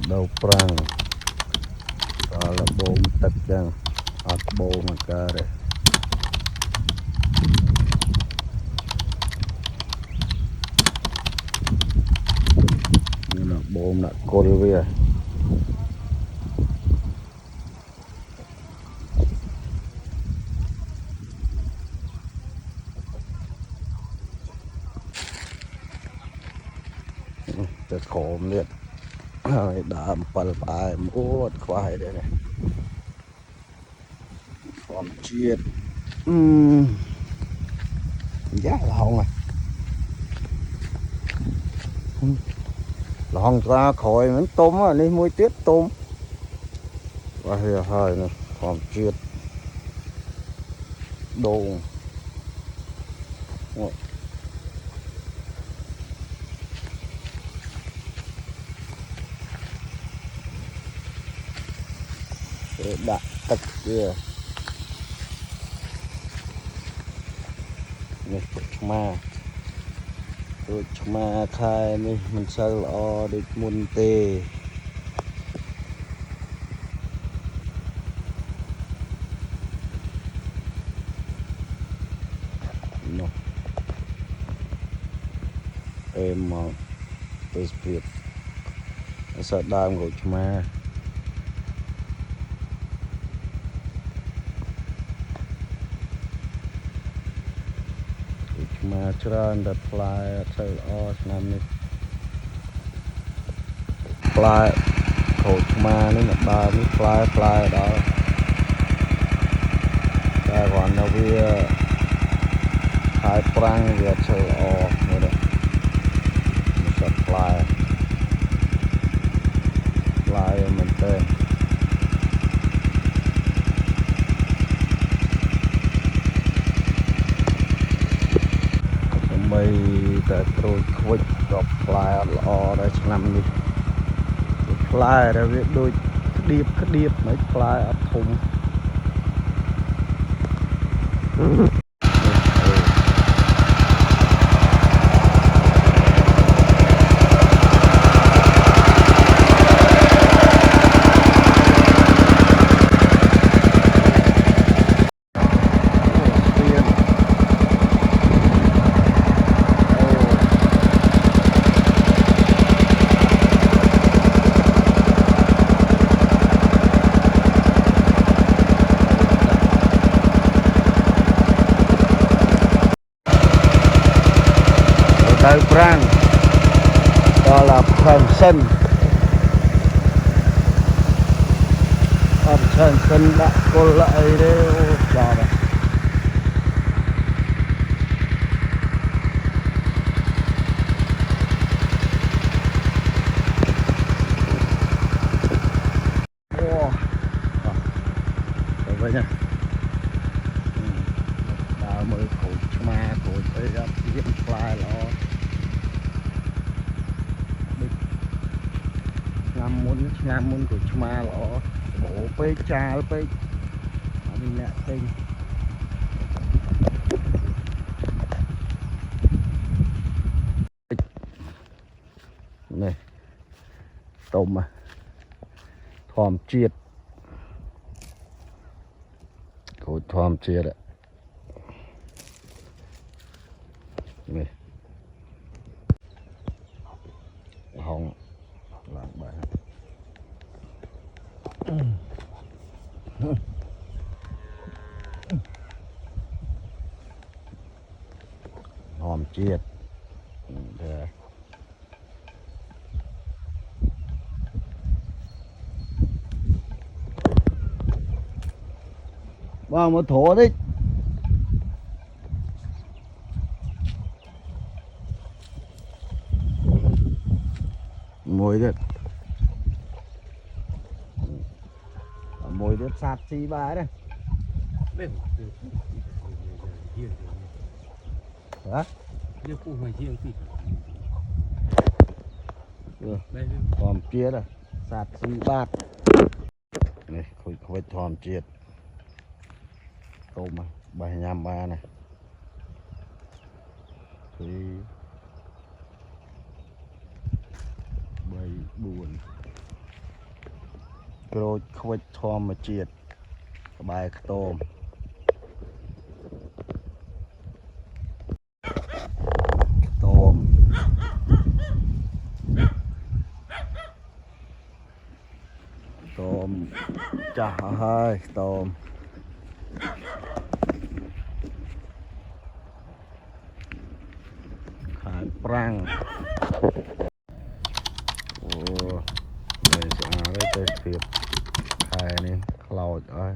đầu prang là bom tất chân ắt bom mà cả đấy là bom đã cồn vềจะโขมเนี่ยดามปลายโอ้ควายเลยเนี่ยความเชียดgiá lòng à lòng ra khỏi miếng tôm á đi mua tiết tôm và hơi nàyความเชียดđồ đã tật kia này mà khai này mình sao lo được muôn tê no. Em tôi biết sợ đam của màច្រើនតែផ្លែទៅល្អឆ្នាំនេះផ្លែក្រូចឆ្មានេះមកដើមនេះផ្លែដល់តែគ្រាន់តែវាហើយប្រាំងវាទៅល្អមើលនេះសត្វផ្លែមែនទេ แต่โปรยขวิดกับปลายอ่อนได้ឆ្នាំនេះปลายแล้วโดยคดีบไม่ปลายอัดทุมđầu prang đó là phần sân đã cô lại đấy chào này rồi vậy nha đào mới cột ma cột ấy ra giết fly lo ngam muốn của ma lo bộ pe cha pe mình nè tinh này tôm à thòm chiết cột thòm chiết ạ này hồng làm bài hòm chiết vào một thổ đi mùi đấy mùi đấy sạt xì ba đấy hả thòm chia đây sạt xì bát này khối thòm chia tôm mà 73 này thì 3 4 ក្រូចខ្វិចធម្មជាតិក្បែរខ្ទមខ្ទមចាស់ហើយខ្ទមខែប្រាំងអូ đây sẽ rất là thiệt khai này cloud ơi